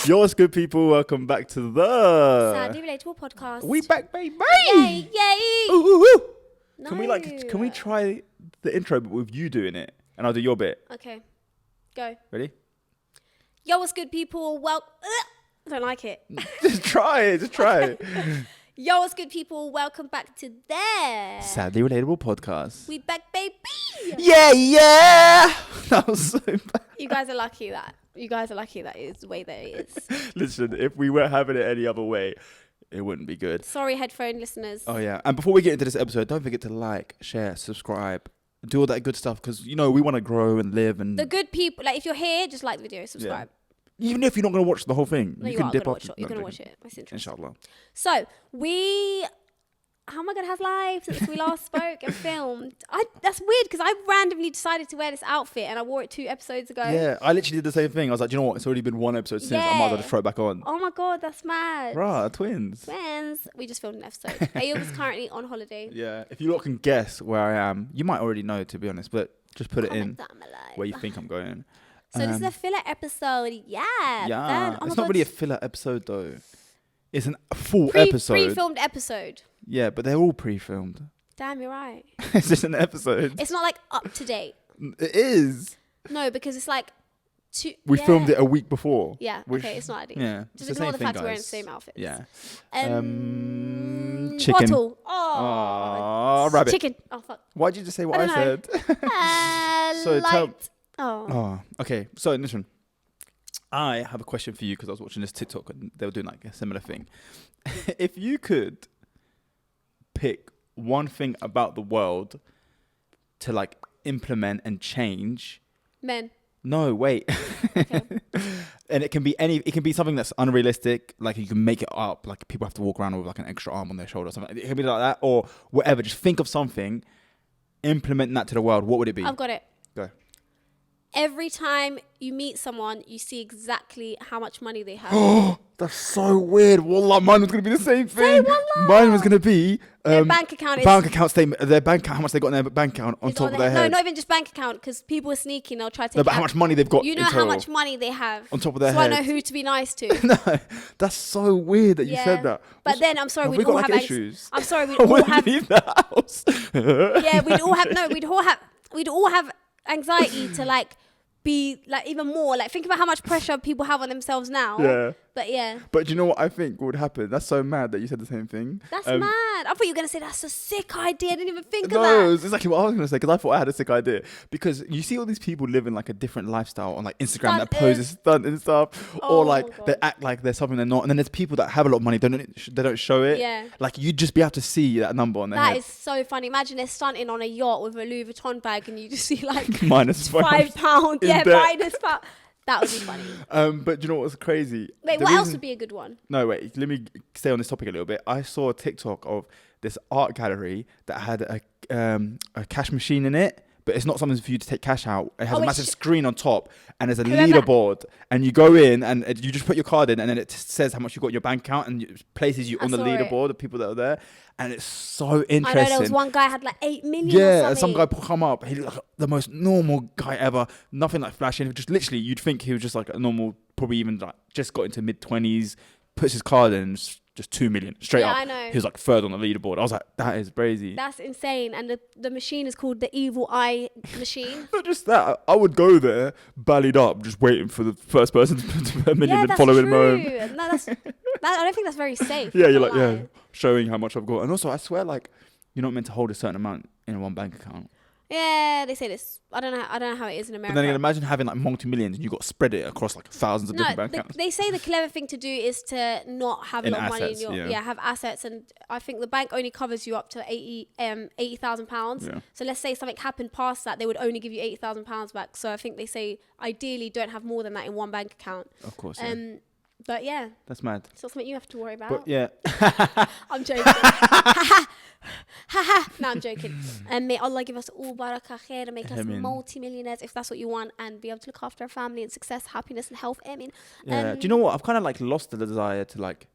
Yo, what's good, people? Welcome back to the Sadly Relatable podcast. We back, baby! Yay, yay! Ooh, ooh, ooh. No. Can we try the intro but with you doing it, and I'll do your bit. Okay, go. Ready? Yo, what's good, people? Well, I don't like it. Just try it. Yo, what's good, people? Welcome back to the Sadly Relatable podcast. We back, baby. Yeah. That was so bad. You guys are lucky that is the way that it is. Listen, if we weren't having it any other way, it wouldn't be good. Sorry, headphone listeners. Oh yeah, and before we get into this episode, don't forget to like, share, subscribe, do all that good stuff because we want to grow and live and The good people, like if you're here, just like the video, subscribe. Yeah. Even if you're not going to watch the whole thing, No, you can dip off. You're gonna watch it. That's interesting. Inshallah. So how am I gonna have live since we last spoke and filmed? That's weird because I randomly decided to wear this outfit and I wore it 2 episodes ago. Yeah, I literally did the same thing. I was like, do you know what? It's already been 1 episode since. I might as well just throw it back on. Oh my god, that's mad. Right, twins. We just filmed an episode. Ayub is currently on holiday. Yeah, if you lot can guess where I am, you might already know, to be honest, but just put Comment it in down below. where you think I'm going. So this is a filler episode. Yeah. Yeah, Oh it's my not God. really a filler episode though. It's a full episode. Pre-filmed episode. Yeah, but they're all pre-filmed. Damn, you're right. It's just an episode. It's not like up to date. It is. No, because it's like We filmed it a week before. Yeah, okay, it's not ideal. Yeah, Just it's ignore the the same fact thing, we're wearing the guys. same outfits. Yeah. Chicken. Bottle. Oh, rabbit. Chicken. Oh, fuck. Why'd you just say what I I don't said? So light. Okay. So listen, I have a question for you because I was watching this TikTok and they were doing like a similar thing. If you could pick one thing about the world to like implement and change. Men. No, wait. Okay. And it can be something that's unrealistic, like you can make it up, like people have to walk around with like an extra arm on their shoulder or something. It can be like that or whatever. Just think of something, implement that to the world. What would it be? I've got it. Go. Every time you meet someone, you see exactly how much money they have. That's so weird. Wallah, mine was going to be the same thing. wallah. Mine was going to be Their bank account is... bank account statement. Their bank account, how much they got in their bank account on top of their head. No, not even just bank account, because people are sneaking. They'll try to take No, but how much money they've got You in know how total much money they have. on top of their so head. I know who to be nice to. No, that's so weird that you said that. But then, I'm sorry, Have we'd we all got have... like issues? I'm sorry, we'd I all wouldn't have... leave the house. Yeah, we'd all have anxiety to like be like even more like think about how much pressure people have on themselves now. Yeah. But yeah. But do you know what I think would happen? That's so mad that you said the same thing. That's mad. I thought you were going to say that's a sick idea. I didn't even think of No, that. it's exactly what I was going to say because I thought I had a sick idea. Because you see all these people living like a different lifestyle on like Instagram that poses stunt and stuff. Oh, or like God. they act like they're something they're not. And then there's people that have a lot of money, they don't show it. Yeah. Like you'd just be able to see that number on their head. That is so funny. Imagine they're stunting on a yacht with a Louis Vuitton bag and you just see like minus £5. in Yeah, debt. minus £5. That would be funny. But do you know what's crazy? Wait, what else would be a good one? No, wait. Let me stay on this topic a little bit. I saw a TikTok of this art gallery that had a cash machine in it, but it's not something for you to take cash out. It has a massive screen on top, and there's a leaderboard. And you go in, and you just put your card in, and then it says how much you got in your bank account, and it places you on the leaderboard of people that are there. And it's so interesting. I know there was one guy had like 8 million. Yeah, or some guy come up. He looked like the most normal guy ever. Nothing like flashing. Just literally, you'd think he was just like a normal, probably even like just got into mid-20s. Puts his card in, and just 2 million straight up. I know. He was like third on the leaderboard. I was like, that is crazy. That's insane. And the machine is called the Evil Eye Machine. Not just that. I would go there, ballied up, just waiting for the first person to put a million and follow him home. No, I don't think that's very safe. Yeah, you're like, showing how much I've got. And also, I swear, like, you're not meant to hold a certain amount in one bank account. Yeah, they say this. I don't know how it is in America. But then again, imagine having like multi-millions and you got to spread it across like thousands of different bank accounts. They say the clever thing to do is to not have a lot of money in your have assets, and I think the bank only covers you up to £80,000. Yeah. So let's say something happened past that, they would only give you £80,000 back. So I think they say ideally don't have more than that in one bank account. Of course. But yeah, that's mad. it's not something you have to worry about. But yeah, I'm joking. No, I'm joking. And may Allah give us all barakah khair and make us multi-millionaires if that's what you want, and be able to look after our family and success, happiness and health. I mean, do you know what? I've kind of like lost the desire to like.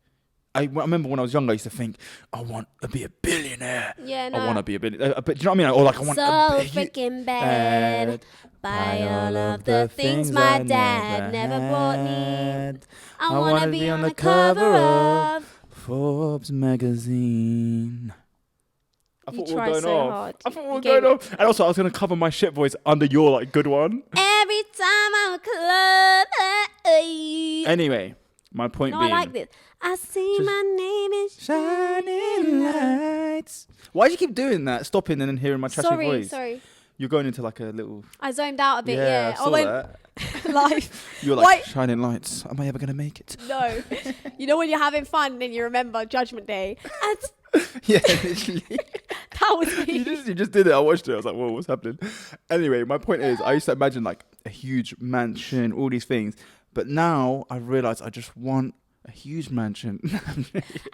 I remember when I was younger, I used to think, I want to be a billionaire. Yeah, no. I want to be a billionaire. But do you know what I mean? Or like, I want so freaking bad. Buy all of the things my dad never bought me. I I wanna be on the cover of Forbes magazine. I You thought we were try going so off. hard. I thought we You were gave going off. And also, I was going to cover my shit voice under your like good one. Every time I'm club. Anyway, my point No, being. I like this. I see Just my name is shining lights. Why do you keep doing that? Stopping and then hearing my trashy voice. Sorry. You're going into like a little. I zoned out a bit, Yeah, yeah. I saw that. Life. You're like shining lights. Am I ever gonna make it? No. You know when you're having fun and then you remember Judgment Day. And Yeah, literally. that was me. You just did it. I watched it. I was like, whoa, what's happening? Anyway, my point is, I used to imagine like a huge mansion, all these things, but now I realize I just want a huge mansion.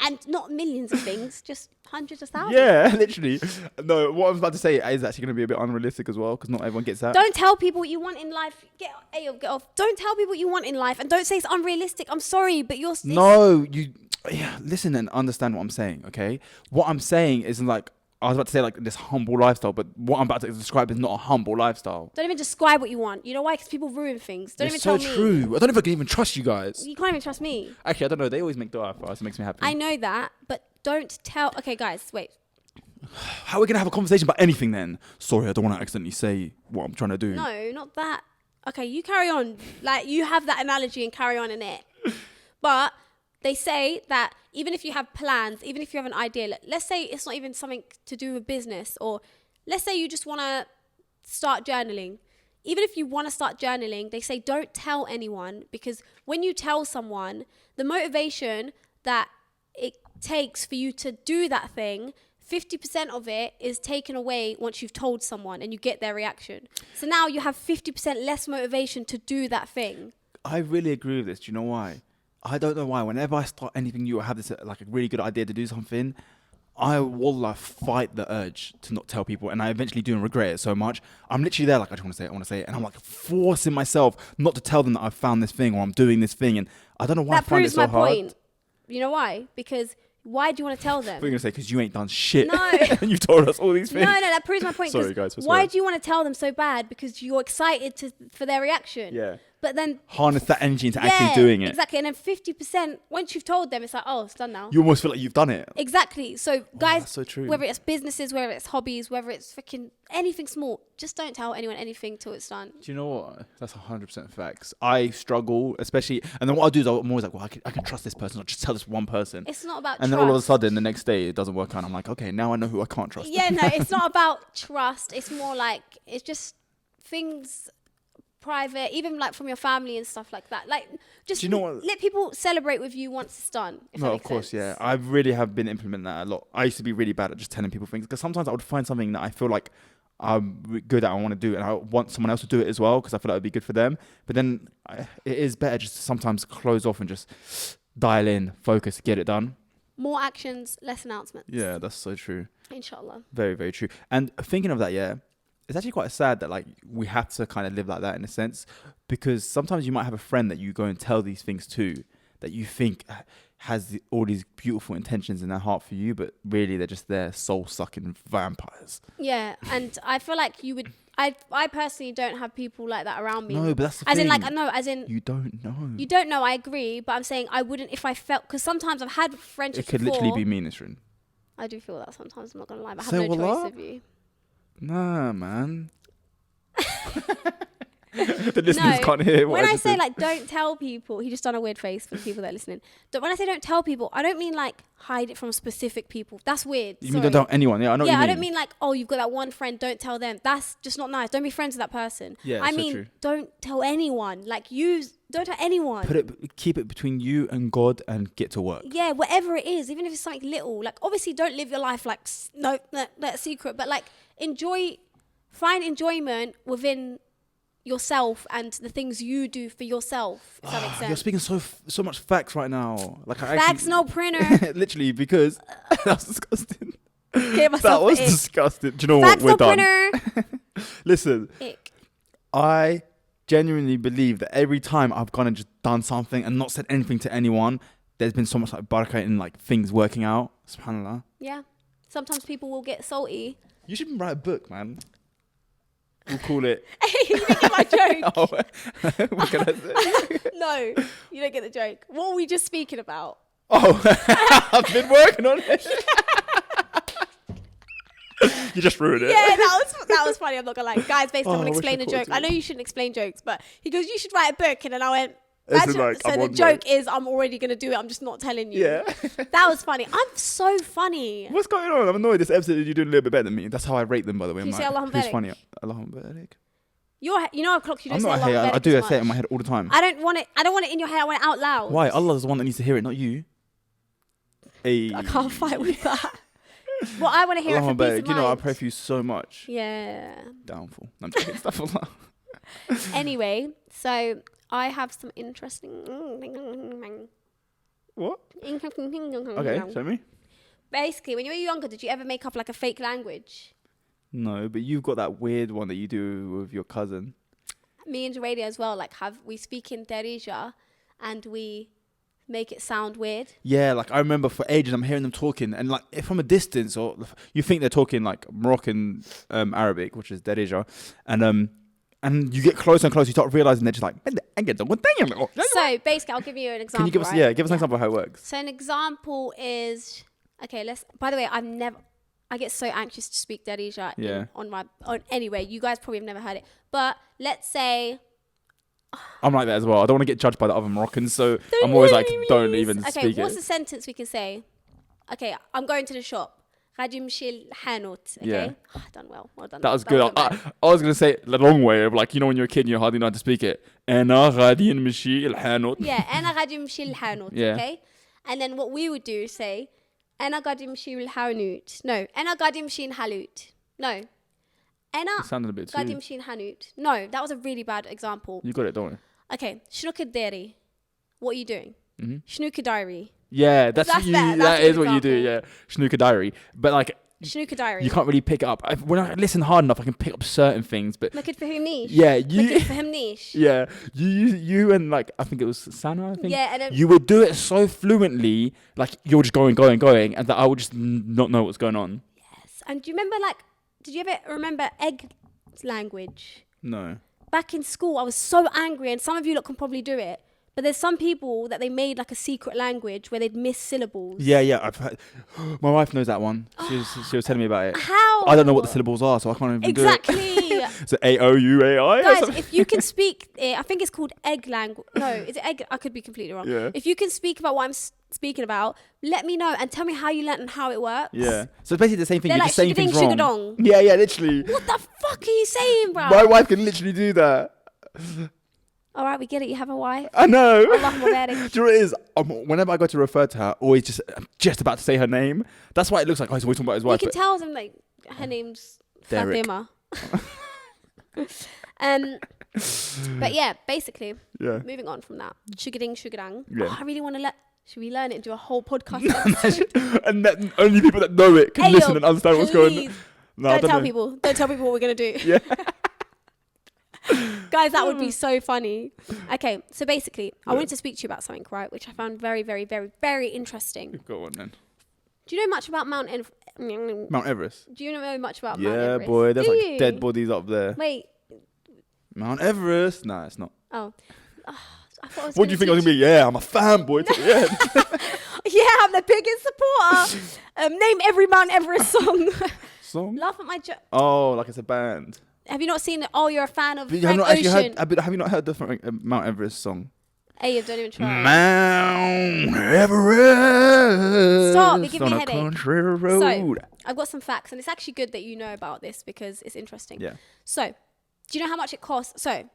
And not millions of things, just hundreds of thousands. Yeah, literally. No, what I was about to say is actually going to be a bit unrealistic as well, because not everyone gets that. Don't tell people what you want in life. Get off. Don't tell people what you want in life, and don't say it's unrealistic. I'm sorry, but you're. No, you. Yeah, listen and understand what I'm saying. Okay, what I'm saying isn't like I was about to say like this humble lifestyle, but what I'm about to describe is not a humble lifestyle. Don't even describe what you want. You know why? Because people ruin things. Don't even so tell me. true. I don't know if I can even trust you guys. You can't even trust me. Actually, I don't know. They always make dua for us. It makes me happy. I know that, but don't tell. Okay, guys, wait. How are we gonna have a conversation about anything then? Sorry, I don't want to accidentally say what I'm trying to do. No, not that. Okay, you carry on. Like, you have that analogy and carry on in it. But they say that even if you have plans, even if you have an idea, let's say it's not even something to do with business, or let's say you just want to start journaling. Even if you want to start journaling, they say don't tell anyone, because when you tell someone, the motivation that it takes for you to do that thing, 50% of it is taken away once you've told someone and you get their reaction. So now you have 50% less motivation to do that thing. I really agree with this. Do you know why? I don't know why. Whenever I start anything new or have this like a really good idea to do something, I will fight the urge to not tell people, and I eventually do and regret it so much. I'm literally there like, I just want to say it, and I'm like forcing myself not to tell them that I've found this thing or I'm doing this thing, and I don't know why I find it so hard. That proves my point. You know why? Because why do you want to tell them? What are you going to say? Because you ain't done shit. No. And you've told us all these things. No, that proves my point. Sorry, guys. Why do you want to tell them so bad? Because you're excited for their reaction. Yeah. But then harness that energy into actually doing it. Exactly. And then 50%, once you've told them, it's like, oh, it's done now. You almost feel like you've done it. Exactly. So guys, that's so true. Whether it's businesses, whether it's hobbies, whether it's freaking anything small, just don't tell anyone anything till it's done. Do you know what? That's 100% facts. I struggle, especially, and then what I do is I'm always like, well, I can trust this person. I'll just tell this one person. It's not about and trust. Then all of a sudden, the next day, it doesn't work out. I'm like, okay, now I know who I can't trust. Yeah, no, it's not about trust. It's more like, it's just things private, even like from your family and stuff like that. Like, just let people celebrate with you once it's done. No, of course, yeah. I really have been implementing that a lot. I used to be really bad at just telling people things, because sometimes I would find something that I feel like I'm good at, I want to do, and I want someone else to do it as well, because I feel like it would be good for them. But then it is better just to sometimes close off and just dial in, focus, get it done. More actions, less announcements. Yeah, that's so true. Inshallah. Very, very true. And thinking of that, yeah, it's actually quite sad that like we have to kind of live like that in a sense, because sometimes you might have a friend that you go and tell these things to, that you think has all these beautiful intentions in their heart for you, but really they're just there soul-sucking vampires. Yeah, and I feel like you would... I personally don't have people like that around me. No, but that's the thing. As in, you don't know. You don't know, I agree, but I'm saying I wouldn't if I felt... Because sometimes I've had friendships before. It could literally be me, Nisrin. I do feel that sometimes, I'm not going to lie, but I have no choice of you. Nah, man. The listeners can't hear what when I say like don't tell people, he just done a weird face for the people that are listening. When I say don't tell people, I don't mean like hide it from specific people. That's weird. You mean don't tell anyone? Yeah, I know what you mean. I don't mean like, oh, you've got that one friend, don't tell them. That's just not nice. Don't be friends with that person. Yeah, I mean, true. Don't tell anyone. Like don't tell anyone. Keep it between you and God and get to work. Yeah, whatever it is, even if it's something little. Like obviously don't live your life like that's secret, but like find enjoyment within yourself and the things you do for yourself, if that makes sense. You're speaking so much facts right now. Like facts, no printer. Literally, because that was disgusting. That was disgusting. Do you know facts, what? We're no done. Printer. Listen, Ick. I genuinely believe that every time I've gone and just done something and not said anything to anyone, there's been so much like barakah in like things working out. SubhanAllah. Yeah. Sometimes people will get salty. You should write a book, man. We'll call it. You didn't get my joke. Oh, what can I say? No, you don't get the joke. What were we just speaking about? Oh, I've been working on it. You just ruined it. Yeah, that was funny. I'm not gonna lie, guys. Basically, I'm gonna I wish explain I the caught joke. you. I know you shouldn't explain jokes, but he goes, "You should write a book," and then I went. This is like, So I'm the on joke work. is, I'm already gonna do it. I'm just not telling you. Yeah. That was funny. I'm so funny. What's going on? I'm annoyed. This episode, you're doing a little bit better than me. That's how I rate them, by the way. Can you I'm say like, Allahumma who's barik? funny? Allahumma barik. You know, I've clocked you. Don't I'm say not a Allahumma hater. I barik do. I as say it in much. my head all the time. I don't want it. I don't want it in your head. I want it out loud. Why? Allah's the one that needs to hear it, not you. Hey. I can't fight with that. Well, I want to hear it for Allahumma peace barik. of You know, I mind. pray for you so much. Yeah. Downfall. I'm joking. Stuff like that. Anyway, so I have some interesting. What? Okay, show me. Basically, when you were younger, did you ever make up like a fake language? No, but you've got that weird one that you do with your cousin. Me and Jaradia as well. Like, we speak in Darija, and we make it sound weird. Yeah, like I remember for ages I'm hearing them talking, and like if from a distance, or you think they're talking like Moroccan Arabic, which is Darija, and you get closer and closer, you start realizing they're just like. So basically, I'll give you an example. Can you give us an example of how it works? So an example is by the way, I get so anxious to speak Darija anyway, you guys probably have never heard it. But let's say I'm like that as well. I don't want to get judged by the other Moroccans, so I'm always like, don't even speak it. Okay, what's the sentence we can say? Okay, I'm going to the shop. غادي نمشي الحانوت. Okay, Yeah. done well done. That was good. I was going to say it the long way of like, you know when you're a kid and you hardly know how to speak it. أنا غادي نمشي الحانوت. Yeah, أنا غادي نمشي الحانوت. Yeah. Okay, and then what we would do is say أنا غادي نمشي الحانوت. No, أنا غادي نمشي الحانوت. No. أنا It sounded a bit غادي too. نمشي الحانوت. No, that was a really bad example. You got it, don't you? Okay, شنو كديري? What are you doing? شنو كدايري? Yeah, that is what you do. example. Yeah, snooker diary. But like, شنو كدايري? you can't really pick it up. When I listen hard enough, I can pick up certain things. But ما كتفهمنيش. yeah, ما كتفهمنيش. yeah, you and like I think it was Sana. I think. Yeah, and then You would do it so fluently, like you're just going, and that I would just not know what's going on. yes. And do you remember did you ever remember egg language? No. Back in school, I was so angry, and some of you lot can probably do it. But there's some people that they made like a secret language where they'd miss syllables. Yeah, I've heard. My wife knows that one. She was telling me about it. How? I don't know what the syllables are, so I can't even do it. Exactly. So AOUAI. Guys, if you can speak it, I think it's called egg language. No, is it egg? I could be completely wrong. Yeah. If you can speak about what I'm speaking about, let me know and tell me how you learnt and how it works. Yeah. So it's basically the same thing. They're You're like just saying things shigading, wrong. shigadong. Yeah, literally. What the fuck are you saying, bro? My wife can literally do that. All right, we get it. You have a wife. I know. Allahumma barik. Do you know what it is? Whenever I go to refer to her, I'm just about to say her name. That's why it looks like he's always talking about his You wife. can tell them like her name's Derek. Fatima. But yeah, basically, Yeah. moving on from that. Sugadang. Yeah. Oh, I really want to should we learn it and do a whole podcast episode? And that only people that know it can Hey, listen yo, and understand what's going on. please. No, I Don't tell know. people. Don't tell people what we're going to do. Yeah. Guys, that would be so funny. Okay, so basically, I wanted to speak to you about something, right, which I found very, very, very, very interesting. You've got one then. Do you know much about Mount Mount Everest. Do you know much about Mount Yeah, Everest? boy. There's Do like you? dead bodies up there. Wait. Mount Everest. Nah, it's not. Oh. I thought I was What do you think I was going to be? Yeah, I'm a fanboy. Yeah. Yeah, I'm the biggest supporter. Name every Mount Everest song. Song? Laugh at my joke. Oh, like it's a band. Have you not seen it? Oh, you're a fan of But Frank Ocean. have you not heard the Mount Everest song? Hey, don't even try. Mount Everest. Stop, you give me on a a headache. country road. So, I've got some facts, and it's actually good that you know about this because it's interesting. Yeah. So, do you know how much it costs? So,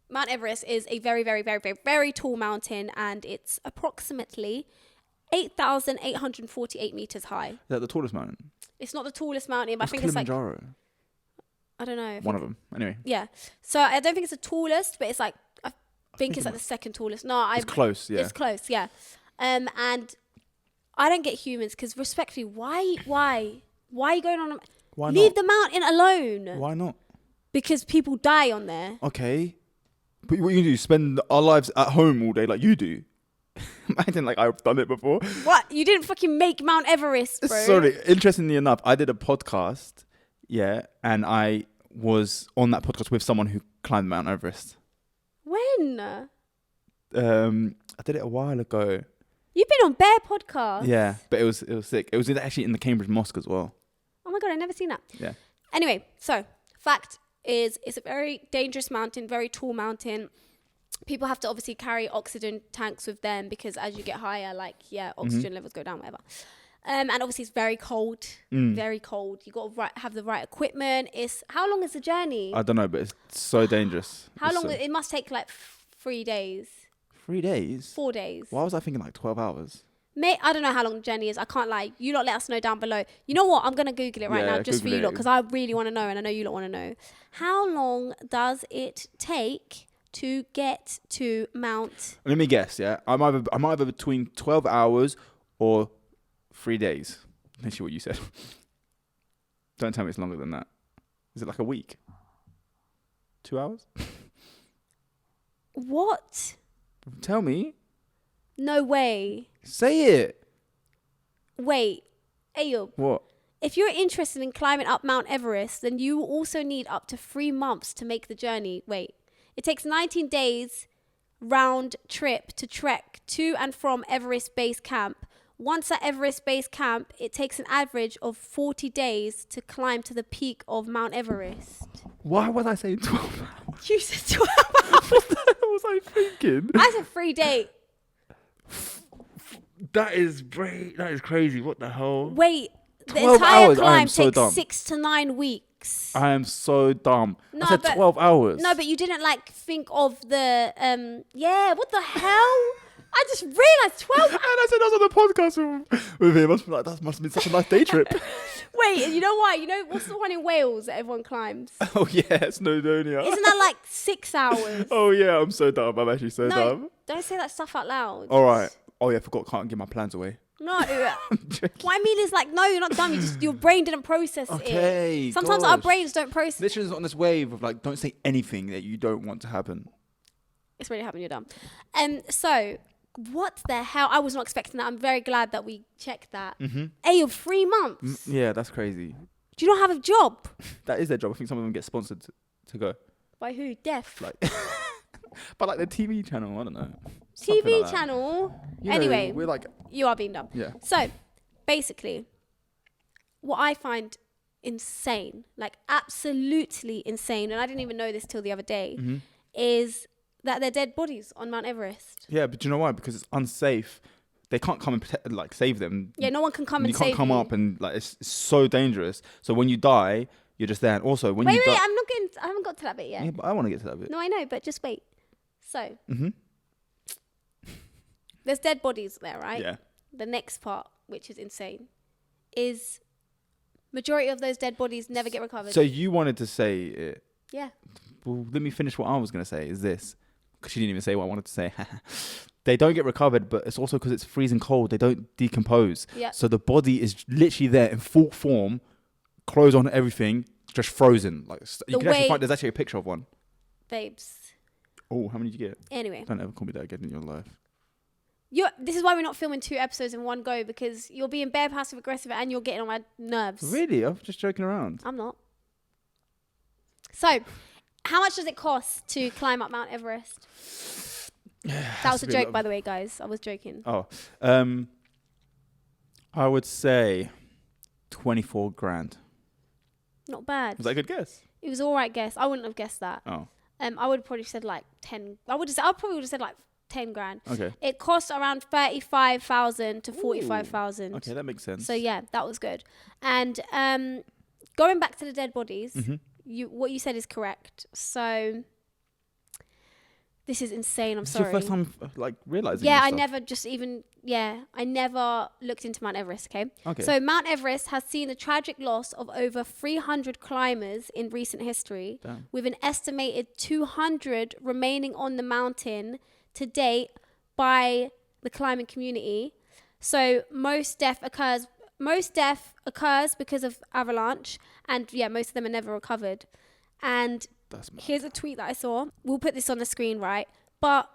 Mount Everest is a very, very, very, very, very tall mountain, and it's approximately 8,848 meters high. Is that the tallest mountain? It's not the tallest mountain, but I think it's Kilimanjaro? I don't know. One of them. Anyway. Yeah. So I don't think it's the tallest, but it's like I think it's like the second tallest. No, It's close, yeah. It's close, yeah. And I don't get humans because respectfully, why are you going on? Why Leave not? the mountain alone. Why not? Because people die on there. Okay. But what you do, spend our lives at home all day like you do. Imagine like I've done it before. What? You didn't fucking make Mount Everest, bro. Sorry, interestingly enough, I did a podcast, yeah, and was on that podcast with someone who climbed Mount Everest. When? I did it a while ago. You've been on bare podcasts. Yeah, but it was sick. It was actually in the Cambridge Mosque as well. Oh my God, I've never seen that. Yeah. Anyway, so fact is it's a very dangerous mountain, very tall mountain. People have to obviously carry oxygen tanks with them because as you get higher, like, oxygen levels go down, whatever. And obviously it's very cold, very cold. You got to have the right equipment. How long is the journey? I don't know, but it's so dangerous. How long? It must take like 3 days. 3 days? 4 days. Why was I thinking like 12 hours? Mate, I don't know how long the journey is. I can't lie. You lot let us know down below. You know what? I'm going to Google it right now just for you lot because I really want to know and I know you lot want to know. How long does it take to get to Mount... Let me guess, yeah? I'm either between 12 hours or 3 days. That's what you said. Don't tell me it's longer than that. Is it like a week? 2 hours? What? Tell me. No way. Say it. Wait. Ayub. What? If you're interested in climbing up Mount Everest, then you will also need up to 3 months to make the journey. Wait. It takes 19 days round trip to trek to and from Everest Base Camp. Once at Everest Base Camp, it takes an average of 40 days to climb to the peak of Mount Everest. Why was I saying 12 hours? You said 12 hours. What the hell was I thinking? I said 3 days. That is crazy. What the hell? Wait, the 12 entire hours, I am climb so takes dumb. 6 to 9 weeks. I am so dumb. No, I said but- 12 hours. No, but you didn't like think of the what the hell? I just realised 12 And I said I was on the podcast with him. I was like, that must have been such a nice day trip. Wait, and you know why? You know what's the one in Wales that everyone climbs? Oh yeah, Snowdonia. Isn't that like 6 hours? Oh yeah, I'm so dumb. I'm actually so No, dumb. don't say that stuff out loud. All right. Oh yeah, I forgot. Can't give my plans away. No. What I mean is like, no, you're not dumb. Your brain didn't process it. Okay. Sometimes our gosh. brains don't process. Literally on this wave of like, don't say anything that you don't want to happen. It's really happened. You're dumb. So what the hell? I was not expecting that. I'm very glad that we checked that. Hey, you're 3 months. Yeah, that's crazy. Do you not have a job? That is their job. I think some of them get sponsored to go. By who? Deaf. Like, but like the TV channel, I don't know. TV like that. channel. You know, Anyway, we're like, you are being dumb. yeah. So, basically, what I find insane, like absolutely insane, and I didn't even know this till the other day, is that they're dead bodies on Mount Everest. Yeah, but do you know why? Because it's unsafe. They can't come and protect, like save them. Yeah, no one can come and save you. You can't come up and like it's so dangerous. So when you die, you're just there. And also when Wait, you die, I haven't got to that bit yet. yeah, but I want to get to that bit. No, I know, but just wait. So, there's dead bodies there, right? Yeah. The next part, which is insane, is majority of those dead bodies never get recovered. So you wanted to say it. Yeah. Well, let me finish what I was going to say. Is this? Because she didn't even say what I wanted to say. They don't get recovered, but it's also because it's freezing cold. They don't decompose. Yeah. So the body is literally there in full form, clothes on, everything, just frozen. Like you can actually find. There's actually a picture of one. Babes. Oh, how many did you get? Anyway. Don't ever call me that again in your life. This is why we're not filming 2 episodes in one go, because you're being bare passive aggressive and you're getting on my nerves. Really? I'm just joking around. I'm not. So, how much does it cost to climb up Mount Everest? That was a joke, by the way, guys. I was joking. Oh, I would say 24 grand. Not bad. Was that a good guess? It was all right guess. I wouldn't have guessed that. Oh, I would have probably said like 10. I probably would have said like 10 grand. okay. It costs around 35,000 to 45,000. Okay, that makes sense. So yeah, that was good. And going back to the dead bodies, what you said is correct. So this is insane. I'm This sorry. is your first time like realizing. Yeah, this I stuff. never looked into Mount Everest, okay? Okay. So Mount Everest has seen the tragic loss of over 300 climbers in recent history, Damn. with an estimated 200 remaining on the mountain to date by the climbing community. So most death occurs because of avalanche, and yeah, most of them are never recovered. And That's mad. here's a tweet that I saw. We'll put this on the screen, right? But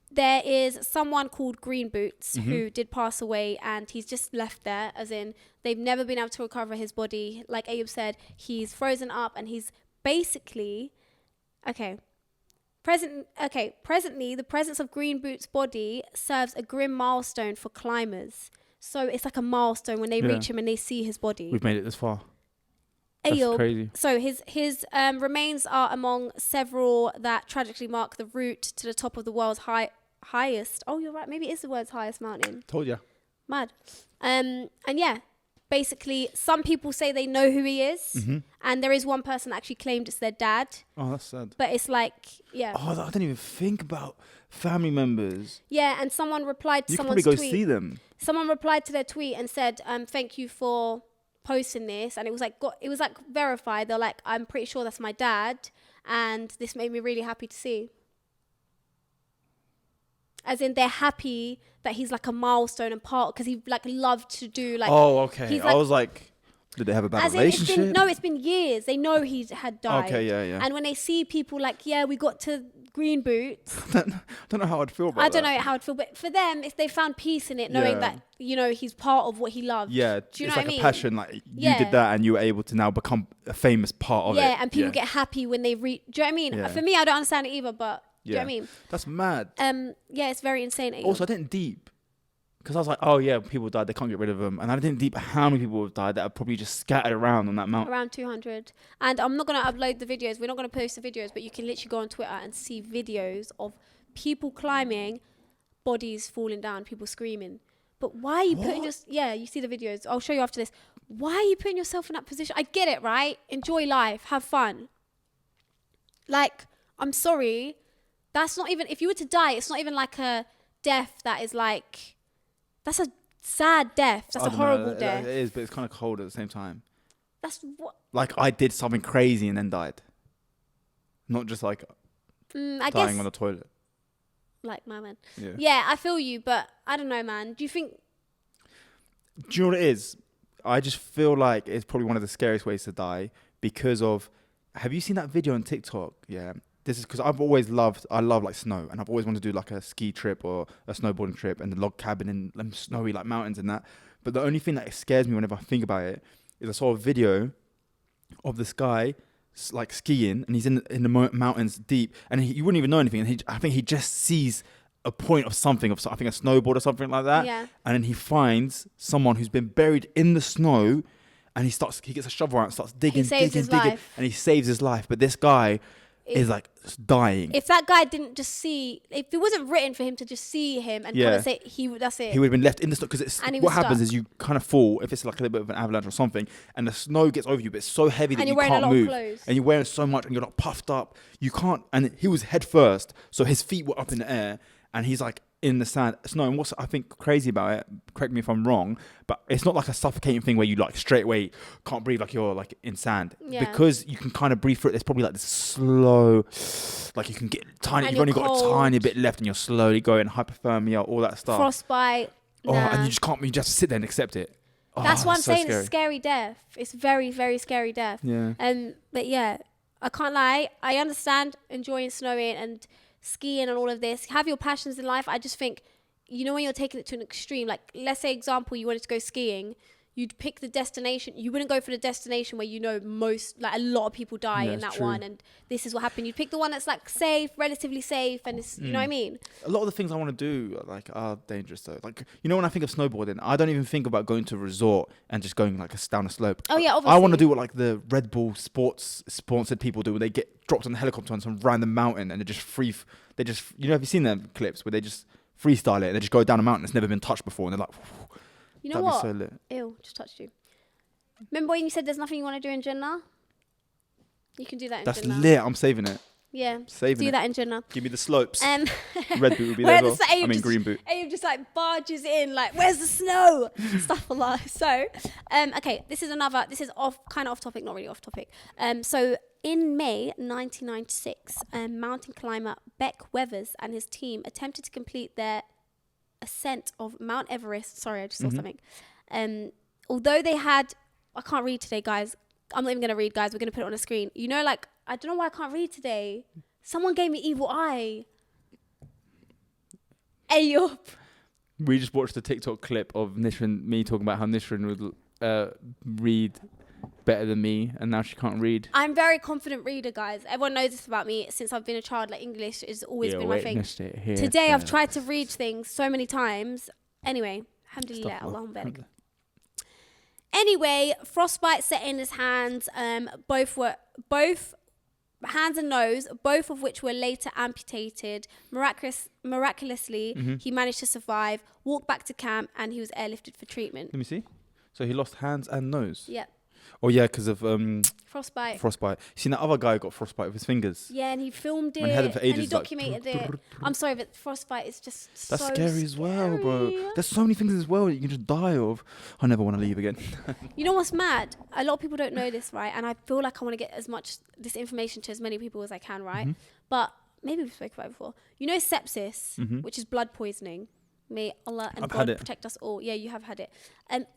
there is someone called Green Boots who did pass away, and he's just left there, as in they've never been able to recover his body. Like Ayub said, he's frozen up and he's basically, presently, the presence of Green Boot's body serves a grim milestone for climbers. So it's like a milestone when they reach him and they see his body. We've made it this far. That's crazy. So his remains are among several that tragically mark the route to the top of the world's highest. Oh, you're right. Maybe it is the world's highest mountain. Told ya. Mad. And yeah, basically, some people say they know who he is, and there is one person that actually claimed it's their dad. Oh, that's sad. But it's like, yeah. Oh, I didn't even think about family members. Yeah, and someone replied to someone's tweet. You tweet. could probably go see them. Someone replied to their tweet and said, "Thank you for posting this," and it was like verified. They're like, "I'm pretty sure that's my dad," and this made me really happy to see. As in, they're happy that he's like a milestone and part, because he like loved to do like. Oh, okay. He's I was like, did they have a bad relationship? It's been years. They know he had died. Okay, yeah. And when they see people like, yeah, we got to Green Boots. I don't know how I'd feel about that. I don't know how I'd feel, but for them, if they found peace in it, knowing that, you know, he's part of what he loved. Yeah, do you know it's what like I mean? a passion. Like you did that, and you were able to now become a famous part of it. Yeah, and people get happy when they reach. Do you know what I mean? Yeah. For me, I don't understand it either, but do you know what I mean? That's mad. Yeah, it's very insane. Also, I didn't deep, because I was like, oh yeah, people died, they can't get rid of them, and I didn't deep how many people have died that are probably just scattered around on that mountain. Around 200. And I'm not going to upload the videos. We're not going to post the videos, but you can literally go on Twitter and see videos of people climbing, bodies falling down, people screaming. But why are you putting you see the videos. I'll show you after this. Why are you putting yourself in that position? I get it, right? Enjoy life, have fun. Like, I'm sorry. That's not even, if you were to die, it's not even like a death that is like, that's a sad death. That's a horrible death. It is, but it's kind of cold at the same time. That's what. Like I did something crazy and then died. Not just like dying on the toilet. Like my man. Yeah. Yeah, I feel you, but I don't know, man. Do you know what it is? I just feel like it's probably one of the scariest ways to die because of, have you seen that video on TikTok? Yeah. This is because I love like snow, and I've always wanted to do like a ski trip or a snowboarding trip and the log cabin in them snowy like mountains and that. But the only thing that scares me whenever I think about it is I saw a video of this guy like skiing, and he's in the mountains deep, and you wouldn't even know anything. And I think he just sees a point of something, I think a snowboard or something like that. Yeah. And then he finds someone who's been buried in the snow, and he gets a shovel out and starts digging, and he saves his life. But this guy is like dying. If that guy didn't just see, if it wasn't written for him to just see him and kind of say that's it. He would have been left in the snow, because what happens is you kind of fall if it's like a little bit of an avalanche or something, and the snow gets over you, but it's so heavy that you can't move, and you're wearing so much, and you're like puffed up. You can't. And he was head first, so his feet were up in the air, and he's like in the snow. And what's I think crazy about it, correct me if I'm wrong, but it's not like a suffocating thing where you like straight away can't breathe, like you're like in sand, because you can kind of breathe through it. There's probably like this slow, like you can get tiny, you've only got a tiny bit left, and you're slowly going hypothermia, all that stuff, frostbite. And you just can't, you just have to sit there and accept it. That's what I'm saying. Scary. It's a scary death. It's very, very scary death. Yeah. But yeah, I can't lie, I understand enjoying snowing and skiing and all of this. Have your passions in life. I just think, you know, when you're taking it to an extreme, like let's say example, you wanted to go skiing, you'd pick the destination. You wouldn't go for the destination where you know a lot of people die in that one, and this is what happened. You'd pick the one that's like safe, relatively safe, and it's, you know what I mean? A lot of the things I want to do like are dangerous though. Like, you know, when I think of snowboarding, I don't even think about going to a resort and just going like down a slope. Oh yeah, obviously. I want to do what like the Red Bull sports sponsored people do, where they get dropped on a helicopter on some random mountain and you know, have you seen them clips where they just freestyle it and they just go down a mountain that's never been touched before, and they're like, you know what? So lit. Ew, just touched you. Remember when you said there's nothing you want to do in Jannah? You can do that in Jannah. That's lit. I'm saving it. Yeah. Do that in Jannah. Give me the slopes. Red boot will be there as well. Green boot. Ayub just like barges in like, where's the snow? Stuff a lot. So, okay, this is kind of off topic, not really off topic. So in May 1996, mountain climber Beck Weathers and his team attempted to complete their ascent of Mount Everest. Sorry, I just saw something. Although they had, I can't read today, guys. I'm not even going to read, guys. We're going to put it on the screen. You know, like, I don't know why I can't read today. Someone gave me evil eye. Ayub. We just watched a TikTok clip of me talking about how Nishrin would read better than me, and now she can't read. I'm very confident reader, guys. Everyone knows this about me since I've been a child. Like English has always been my thing. Today I've tried to read things so many times. Anyway, alhamdulillah, Allahumma barik. Anyway, frostbite set in his hands. Both hands and nose, both of which were later amputated. Miraculously, he managed to survive, walk back to camp, and he was airlifted for treatment. Let me see. So he lost hands and nose. Yep. Oh yeah, because of frostbite. You seen that other guy got frostbite with his fingers? Yeah, and he filmed it and he documented it. I'm sorry, but frostbite is just that's so scary as well, bro. There's so many things as well that you can just die of. I never want to leave again. You know what's mad? A lot of people don't know this, right? And I feel like I want to get as much this information to as many people as I can, right? But maybe we've spoken about it before. You know sepsis, which is blood poisoning. May Allah and God protect us all. Yeah, you have had it.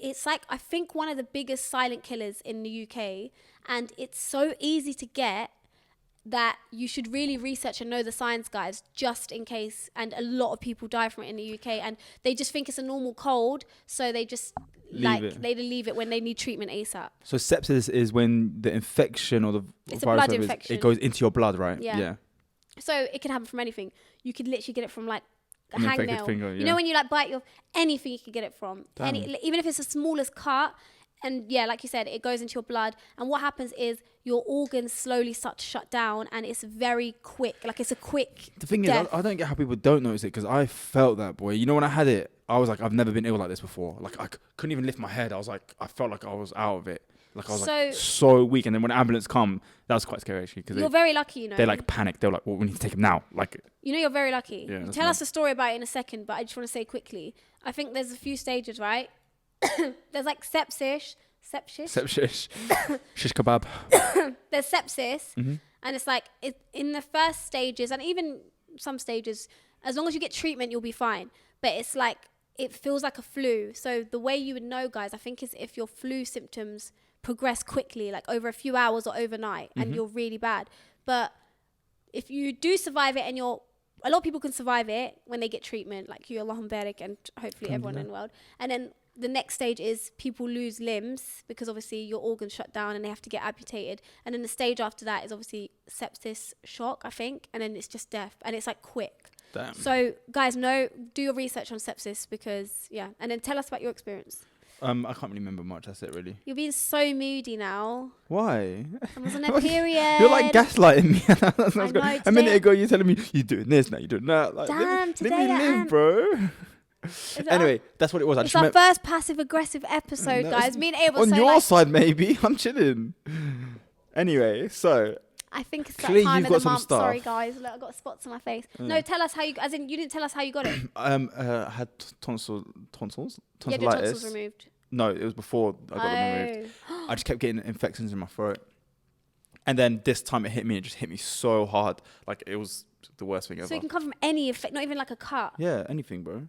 It's like, I think, one of the biggest silent killers in the UK. And it's so easy to get that you should really research and know the science, guys, just in case. And a lot of people die from it in the UK. And they just think it's a normal cold. So they just they leave it when they need treatment ASAP. So sepsis is when the infection or the it's virus, a blood infection. It goes into your blood, right? Yeah. So it can happen from anything. You could literally get it from like a hangnail. Finger, You know when you like bite your anything, you can get it from. Even if it's the smallest cut, and yeah, like you said, it goes into your blood. And what happens is your organs slowly start to shut down, and it's very quick. Like it's a quick. The thing death. is, I don't get how people don't notice it, because I felt that, boy. You know, when I had it, I was like, I've never been ill like this before. Like I couldn't even lift my head. I felt like I was out of it. Like I was so weak. And then when the ambulance come, that was quite scary actually. You're very lucky, you know. They like panicked. They were like, well, we need to take him now. Like, you know, you're very lucky. Yeah, tell us a story about it in a second, but I just want to say quickly. I think there's a few stages, right? There's like sepsis. Shish kebab. There's sepsis. And it's like, in the first stages, and even some stages, as long as you get treatment, you'll be fine. But it's like, it feels like a flu. So the way you would know, guys, I think, is if your flu symptoms progress quickly, like over a few hours or overnight, and you're really bad. But if you do survive it, and a lot of people can survive it when they get treatment, like you, Allahumma barik, and hopefully everyone in the world. And then the next stage is people lose limbs because obviously your organs shut down and they have to get amputated. And then the stage after that is obviously sepsis shock, I think, and then it's just death, and it's like quick. Damn. So guys, do your research on sepsis, because and then tell us about your experience. I can't really remember much. That's it, really. You're being so moody now. Why? I was on a period. You're like gaslighting me. I know, a minute ago, you're telling me you're doing this now, you're doing that. Like, damn, let me live, bro. Anyway, that's what it was. It's our first passive-aggressive episode, guys. Me and Abel. On your side, maybe. I'm chilling. Anyway, so. I think it's that time of the month. Stuff. Sorry, guys. Look, I've got spots on my face. No, tell us how you... As in, you didn't tell us how you got it. I had tonsillitis. You had your tonsils removed? No, it was before I got them removed. I just kept getting infections in my throat. And then this time it hit me. It just hit me so hard. Like, it was the worst thing ever. So it can come from any effect, not even like a cut? Yeah, anything, bro.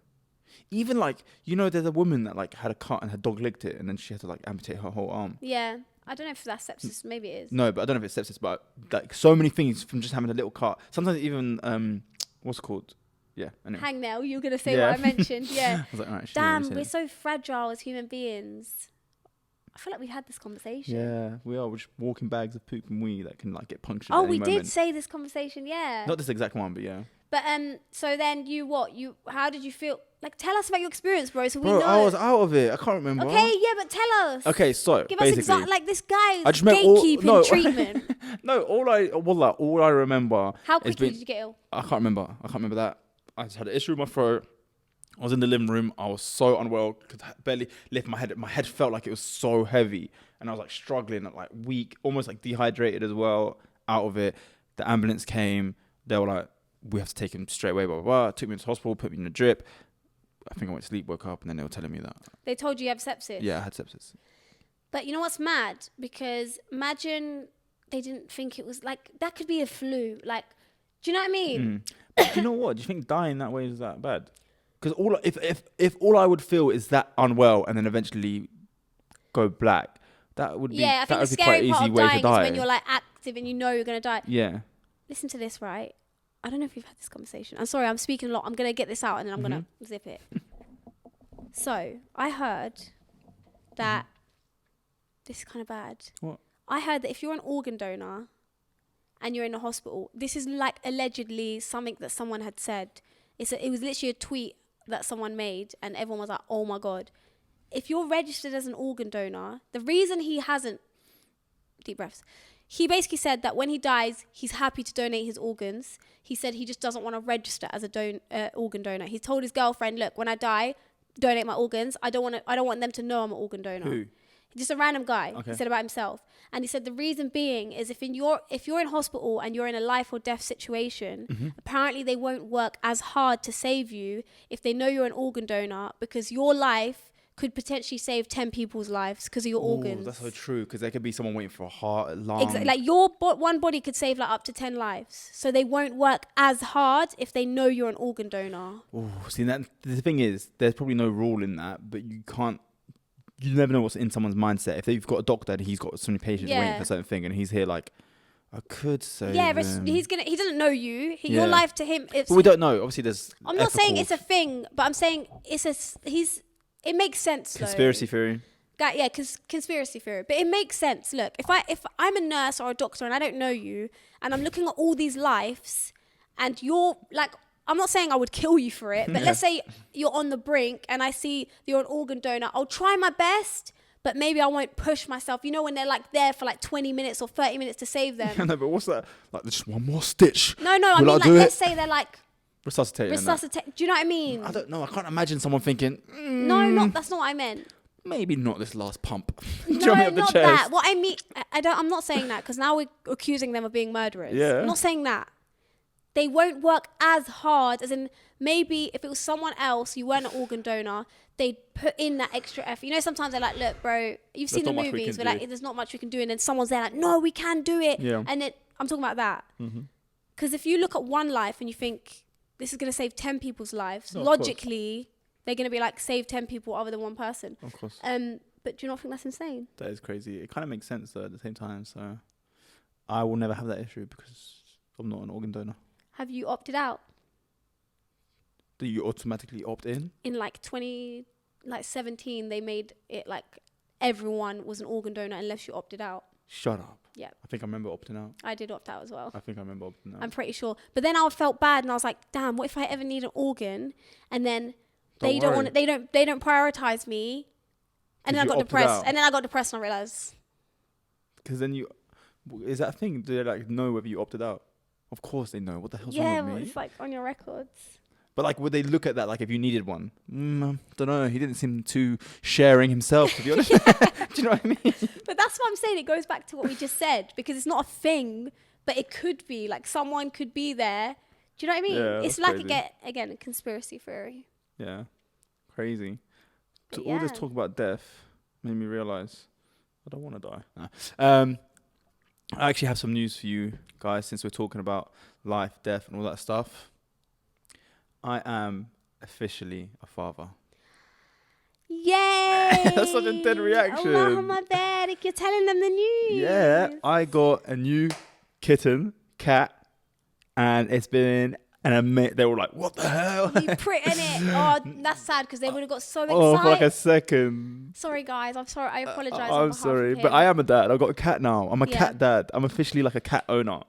Even like, you know, there's a woman that like had a cut and her dog licked it, and then she had to like amputate her whole arm. Yeah. I don't know if that's sepsis. Maybe it is. No, but I don't know if it's sepsis. But like so many things from just having a little cut. Sometimes even what's it called? Yeah. Anyway. Hangnail. You were gonna say what I mentioned. Yeah. I was like, all right, damn, we're so fragile as human beings. I feel like we've had this conversation. Yeah, we are. We're just walking bags of poop and wee that can like get punctured. Oh, we did say this conversation. Yeah. Not this exact one, but yeah. But so then how did you feel? Like, tell us about your experience, bro, so we know. I was out of it. I can't remember. Okay, yeah, but tell us. Okay, so give us like this guy is gatekeeping treatment. No, all I remember. How quickly did you get ill? I can't remember that. I just had an issue with my throat. I was in the living room. I was so unwell. Could barely lift my head. My head felt like it was so heavy, and I was like struggling, like weak, almost like dehydrated as well. Out of it. The ambulance came. They were like, we have to take him straight away. Blah blah blah. Took me to the hospital. Put me in a drip. I think I went to sleep, woke up, and then they were telling me that. They told you have sepsis? Yeah, I had sepsis. But you know what's mad? Because imagine they didn't think it was like, that could be a flu. Like, do you know what I mean? But you know what? Do you think dying that way is that bad? Because if all I would feel is that unwell and then eventually go black, that would be I think the scary part of dying is when you're like active and you know you're going to die. Yeah. Listen to this, right? I don't know if we've had this conversation. I'm sorry, I'm speaking a lot. I'm going to get this out and then I'm going to zip it. So, I heard that this is kind of bad. What? I heard that if you're an organ donor and you're in a hospital, this is like allegedly something that someone had said. It was literally a tweet that someone made, and everyone was like, oh my God. If you're registered as an organ donor, the reason he hasn't, deep breaths, he basically said that when he dies, he's happy to donate his organs. He said he just doesn't want to register as a organ donor. He told his girlfriend, look, when I die, donate my organs. I don't want them to know I'm an organ donor. Who? Just a random guy. Okay. He said about himself. And he said the reason being is if you're in hospital and you're in a life or death situation, apparently they won't work as hard to save you if they know you're an organ donor, because your life could potentially save 10 people's lives because of your organs. That's so true, because there could be someone waiting for a heart, lung. Exactly. Like your one body could save like up to 10 lives. So they won't work as hard if they know you're an organ donor. Oh, see, that the thing is, there's probably no rule in that, but you never know what's in someone's mindset. If they've got a doctor and he's got so many patients waiting for a certain thing, and he's here like, I could save them. He doesn't know you. Your life to him. But we don't know. Obviously, there's. I'm not saying it's a thing, but I'm saying it makes sense. Conspiracy theory. Yeah, conspiracy theory. But it makes sense. Look, if I'm a nurse or a doctor and I don't know you, and I'm looking at all these lives, and you're like, I'm not saying I would kill you for it, but let's say you're on the brink and I see you're an organ donor. I'll try my best, but maybe I won't push myself. You know, when they're like there for like 20 minutes or 30 minutes to save them. No, but what's that? Like, just one more stitch. No, I mean, like, let's say they're like resuscitate. Do you know what I mean? I don't know. I can't imagine someone thinking. No, that's not what I meant. Maybe not this last pump. No, not that. What I mean, I'm not saying that, because now we're accusing them of being murderers. Yeah. I'm not saying that. They won't work as hard, as in maybe if it was someone else, you weren't an organ donor, they'd put in that extra effort. You know, sometimes they're like, look, bro, you've seen the movies where like, there's not much we can do. And then someone's there like, no, we can do it. Yeah. And then I'm talking about that. Because if you look at one life and you think this is going to save 10 people's lives, logically, they're going to be like, save 10 people other than one person. Of course. But do you not think that's insane? That is crazy. It kind of makes sense though at the same time. So I will never have that issue because I'm not an organ donor. Have you opted out? Do you automatically opt in? In like 2017, they made it like everyone was an organ donor unless you opted out. Shut up. Yeah. I think I remember opting out. I did opt out as well. I think I remember opting out. I'm pretty sure. But then I felt bad and I was like, damn, what if I ever need an organ and then they don't prioritize me, and then I got depressed. And then I got depressed and I realized. Because then is that a thing? Do they like know whether you opted out? Of course they know. What the hell's wrong with me? Yeah, it's like on your records. But like, would they look at that like if you needed one? I don't know. He didn't seem too sharing himself, to be honest. Do you know what I mean? But that's what I'm saying. It goes back to what we just said, because it's not a thing, but it could be. Like someone could be there. Do you know what I mean? Yeah, it's like again a conspiracy theory. Yeah, crazy. But all this talk about death made me realize I don't want to die. No. I actually have some news for you guys, since we're talking about life, death, and all that stuff. I am officially a father. Yay! That's such a dead reaction. Allahumma barik. You're telling them the news. Yeah, I got a new cat, and it's been they were like, what the hell? You pretting it. Oh, that's sad, because they would have got so excited. Oh, for like a second. Sorry, guys. I'm sorry. I apologize. I'm sorry, but I am a dad. I've got a cat now. I'm a cat dad. I'm officially like a cat owner.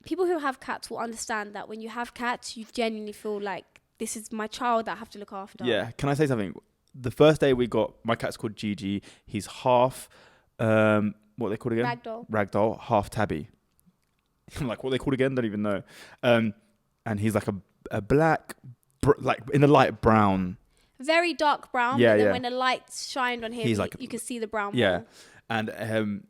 People who have cats will understand that when you have cats, you genuinely feel like, this is my child that I have to look after. Yeah. Can I say something? The first day we got, my cat's called Gigi. He's half, what are they called again? Ragdoll, half tabby. I'm like, what are they called again? Don't even know. And he's like a black, like in the light brown. Very dark brown. Yeah, but then when the light shined on him, you could see the brown. Yeah. More. And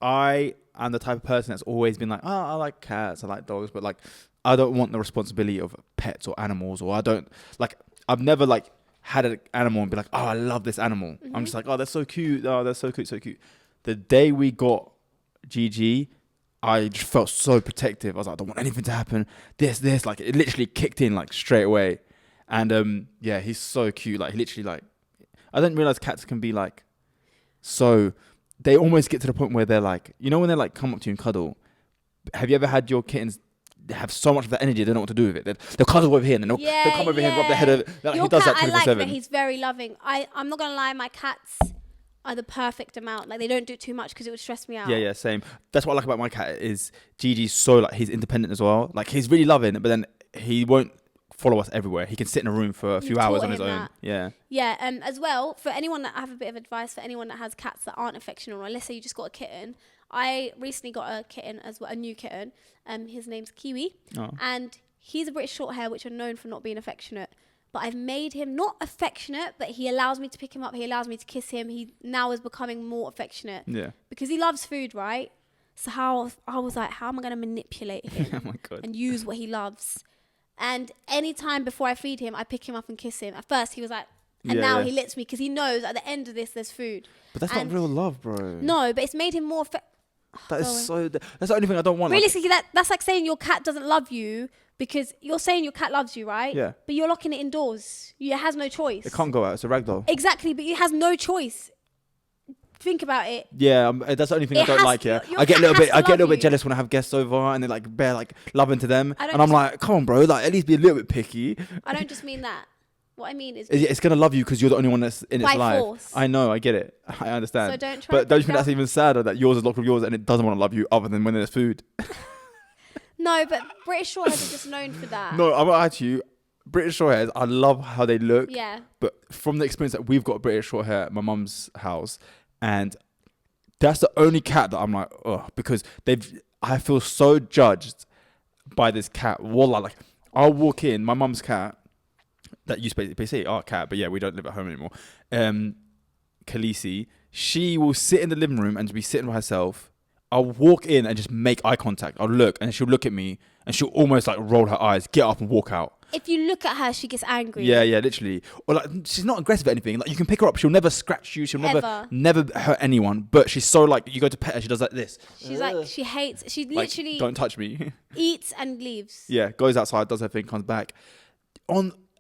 I am the type of person that's always been like, oh, I like cats, I like dogs, but like, I don't want the responsibility of pets or animals, or I've never like had an animal and be like, oh, I love this animal. Mm-hmm. I'm just like, oh, they're so cute. Oh, they're so cute, so cute. The day we got Gigi, I just felt so protective. I was like, I don't want anything to happen. This, like it literally kicked in like straight away. And yeah, he's so cute. Like he literally like, I didn't realize cats can be like, so they almost get to the point where they're like, you know, when they like come up to you and cuddle. Have you ever had your kittens have so much of that energy, they don't know what to do with it? They'll cuddle over here and they'll come over here and rub their head over. Like, he does that 24/7. I like that he's very loving. I'm not gonna lie, my cats are the perfect amount. Like they don't do it too much because it would stress me out. Yeah, same. That's what I like about my cat is Gigi's so like he's independent as well. Like he's really loving, but then he won't follow us everywhere. He can sit in a room for a few hours on his own. That. Yeah. Yeah. As well, for anyone that I have a bit of advice for anyone that has cats that aren't affectionate, or let's say you just got a kitten. I recently got a kitten as well, a new kitten. His name's Kiwi, and he's a British Shorthair, which are known for not being affectionate. But I've made him not affectionate, but he allows me to pick him up. He allows me to kiss him. He now is becoming more affectionate. Yeah. Because he loves food, right? So I was like, how am I going to manipulate him Oh my God. and use what he loves? And any time before I feed him, I pick him up and kiss him. At first, he was like, and now he lets me because he knows at the end of this, there's food. But that's not real love, bro. No, but it's made him more That's the only thing I don't want. Realistically, that's like saying your cat doesn't love you because you're saying your cat loves you, right? Yeah. But you're locking it indoors. It has no choice. It can't go out. It's a ragdoll. Exactly, but it has no choice. Think about it. Yeah, that's the only thing I don't like. Yeah, I get a little bit jealous when I have guests over and they're like bare like loving to them, and I'm like, come on, bro, like at least be a little bit picky. I don't just mean that. What I mean is, it's gonna love you because you're the only one that's in its life. Force. I know, I get it, I understand. So don't try. But don't you think that's even sadder that yours is locked with yours and it doesn't want to love you other than when there's food? No, but British Shorthairs are just known for that. No, I'm gonna lie to you. British Shorthairs, I love how they look. Yeah. But from the experience that we've got British Shorthair at my mum's house, and that's the only cat that I'm like, oh, because I feel so judged by this cat. Wallah, like I'll walk in, my mum's cat, that used to be say our cat, but yeah, we don't live at home anymore. Khaleesi, she will sit in the living room and be sitting by herself. I'll walk in and just make eye contact. I'll look and she'll look at me and she'll almost like roll her eyes, get up and walk out. If you look at her, she gets angry. Yeah, literally. Or like she's not aggressive at anything. Like you can pick her up, she'll never scratch you, she'll never hurt anyone. But she's so like you go to pet her, she does like this. She's like she literally like, don't touch me. eats and leaves. Yeah, goes outside, does her thing, comes back.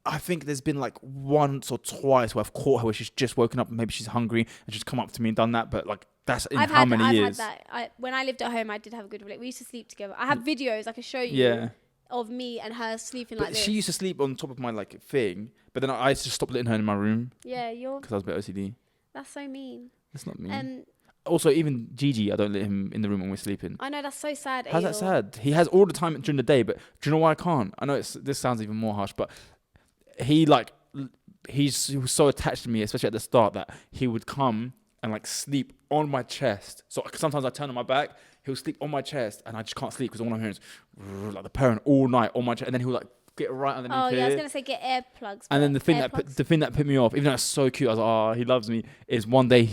I think there's been like once or twice where I've caught her where she's just woken up and maybe she's hungry and she's come up to me and done that. But like that's in how many years? I've had that. When I lived at home, I did have a good relationship. We used to sleep together. I have videos I can show you of me and her sleeping like this. She used to sleep on top of my like thing, but then I used to stop letting her in my room. Yeah, because I was a bit OCD. That's so mean. That's not mean. Also, even Gigi, I don't let him in the room when we're sleeping. I know, that's so sad. How's that sad? He has all the time during the day, but do you know why I can't? I know this sounds even more harsh, but he was so attached to me, especially at the start, that he would come and like sleep on my chest. So sometimes I turn on my back, he'll sleep on my chest, and I just can't sleep because all I'm hearing is like the purring all night on my chest, and then he'll like get right underneath here. I was gonna say get earplugs. And then the thing that put me off, even though it's so cute, I was like, oh, he loves me. Is one day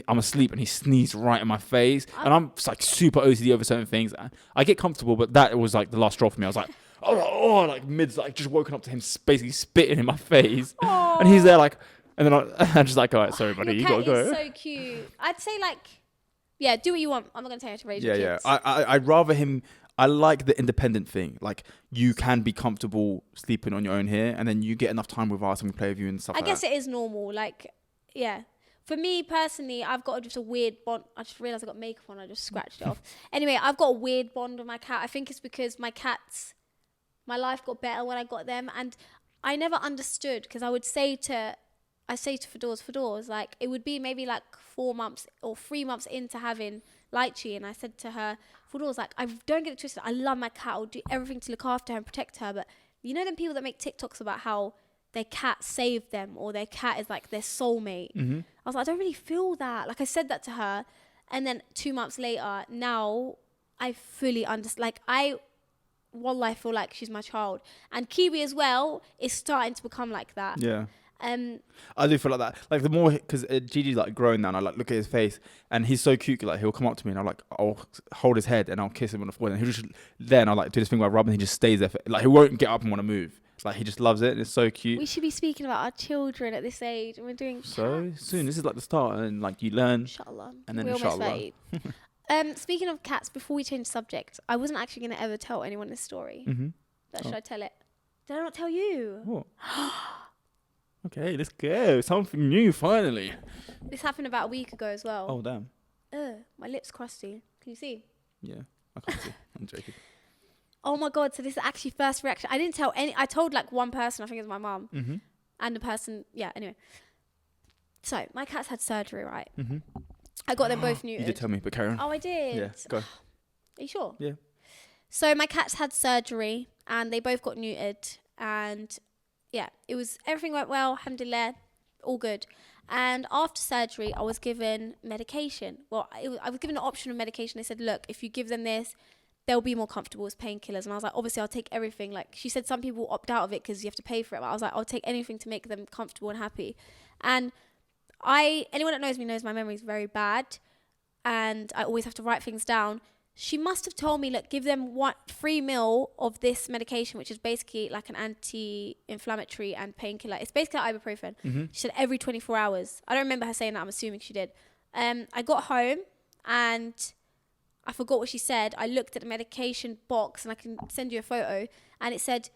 I'm asleep and he sneezed right in my face, and I'm like super OCD over certain things. I get comfortable, but that was like the last straw for me. I was like, like mid, like just woken up to him basically spitting in my face, and he's there like, and then I'm just like, all right, sorry, buddy, you gotta go. So cute. I'd say like, yeah, do what you want. I'm not gonna tell you to raise your kids. I'd rather him. I like the independent thing. Like you can be comfortable sleeping on your own here, and then you get enough time with us and we play with you and stuff. I guess it is normal. Like, yeah. For me personally, I've got just a weird bond. I just realised I got makeup on. I just scratched it off. Anyway, I've got a weird bond with my cat. I think it's because my life got better when I got them, and I never understood because I say to Fedors, like it would be maybe like 4 months or 3 months into having Lychee, and I said to her, Fedors, like I don't get it twisted. I love my cat. I'll do everything to look after her and protect her. But you know them people that make TikToks about how their cat saved them or their cat is like their soulmate. Mm-hmm. I was like, I don't really feel that. Like I said that to her, and then 2 months later, now I fully understand. Like I feel like she's my child, and Kiwi as well is starting to become like that. Yeah. I do feel like that. Like the more, because Gigi's like growing now, and I like look at his face, and he's so cute. Like he'll come up to me, and I'll hold his head, and I'll kiss him on the forehead, and he'll just then I like do this thing where I rub, and he just stays there. Like he won't get up and want to move. Like he just loves it, and it's so cute. We should be speaking about our children at this age, and we're doing so soon. This is like the start, and like you learn. Inshallah. And then inshallah. Speaking of cats, before we change subject, I wasn't actually going to ever tell anyone this story. Mm-hmm. But should I tell it? Did I not tell you? What? Okay, let's go. Something new, finally. This happened about a week ago as well. Oh, damn. My lip's crusty. Can you see? Yeah, I can't see. I'm joking. Oh my God, so this is actually first reaction. I didn't tell I told like one person, I think it was my mum. Mm-hmm. And the person, yeah, anyway. So my cats had surgery, right? Mm-hmm. I got them both neutered. You did tell me, but carry on. Oh, I did. Yeah, go. Are you sure? Yeah. So my cats had surgery and they both got neutered, and yeah, everything went well, alhamdulillah, all good. And after surgery, I was given medication. Well, I was given an option of medication. They said, look, if you give them this, they'll be more comfortable as painkillers. And I was like, obviously, I'll take everything. Like she said, some people opt out of it because you have to pay for it. But I was like, I'll take anything to make them comfortable and happy. And anyone that knows me knows my memory is very bad, and I always have to write things down. She must have told me, look, give them 3 ml of this medication, which is basically like an anti-inflammatory and painkiller. It's basically like ibuprofen. Mm-hmm. She said every 24 hours. I don't remember her saying that. I'm assuming she did. I got home and I forgot what she said. I looked at the medication box, and I can send you a photo, and it said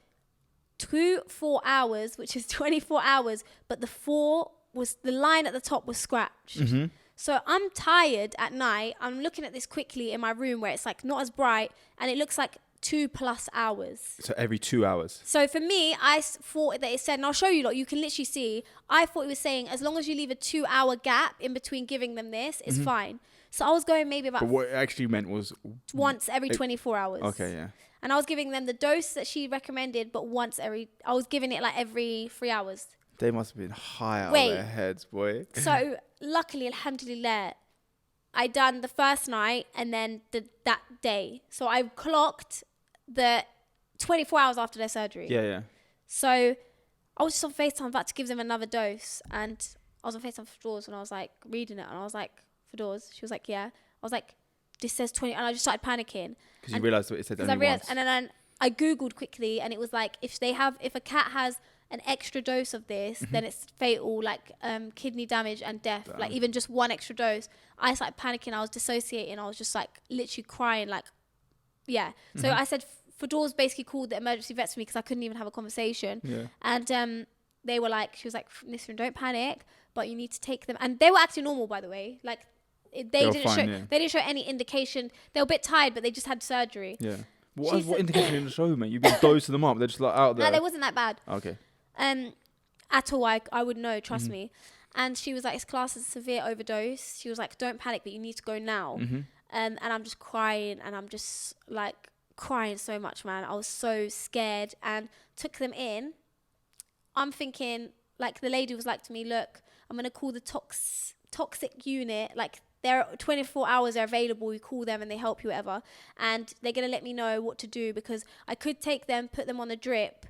4 hours, which is 24 hours, but the line at the top was scratched. Mm-hmm. So I'm tired at night. I'm looking at this quickly in my room where it's like not as bright, and it looks like 2+ hours. So every 2 hours. So for me, I thought that it said, and I'll show you, you can literally see, I thought it was saying as long as you leave a 2-hour gap in between giving them this, it's fine. So I was going maybe about... But what it actually meant was... once every 24 hours. Okay, yeah. And I was giving them the dose that she recommended, but I was giving it like every 3 hours. They must have been high out of their heads, boy. So luckily, alhamdulillah, I done the first night and then that day. So I clocked the 24 hours after their surgery. Yeah, yeah. So I was just on FaceTime about to give them another dose, and I was on FaceTime for Doors, and I was like reading it, and I was like, for Doors? She was like, yeah. I was like, this says 20, and I just started panicking. Because you realised what it said only once. And then I Googled quickly, and it was like, if a cat has an extra dose of this, then it's fatal, like kidney damage and death. Damn. Like even just one extra dose. I started panicking. I was dissociating. I was just like literally crying. Like, yeah. So I said, Fedor's basically called the emergency vets for me because I couldn't even have a conversation. Yeah. And they were like, she was like, Nisrin, don't panic, but you need to take them. And they were acting normal, by the way. Like they didn't show any indication. They were a bit tired, but they just had surgery. Yeah. What indication in the show, mate? You've been dosing them up. They're just like out there. No, they wasn't that bad. Okay. At all, I would know, trust me. And she was like, it's classed as a severe overdose. She was like, don't panic, but you need to go now. And I'm just crying, and I'm just like crying so much, man. I was so scared, and took them in. I'm thinking, like, the lady was like to me, look, I'm going to call the toxic unit. Like, they're 24 hours are available. You call them and they help you, whatever. And they're going to let me know what to do, because I could take them, put them on the drip,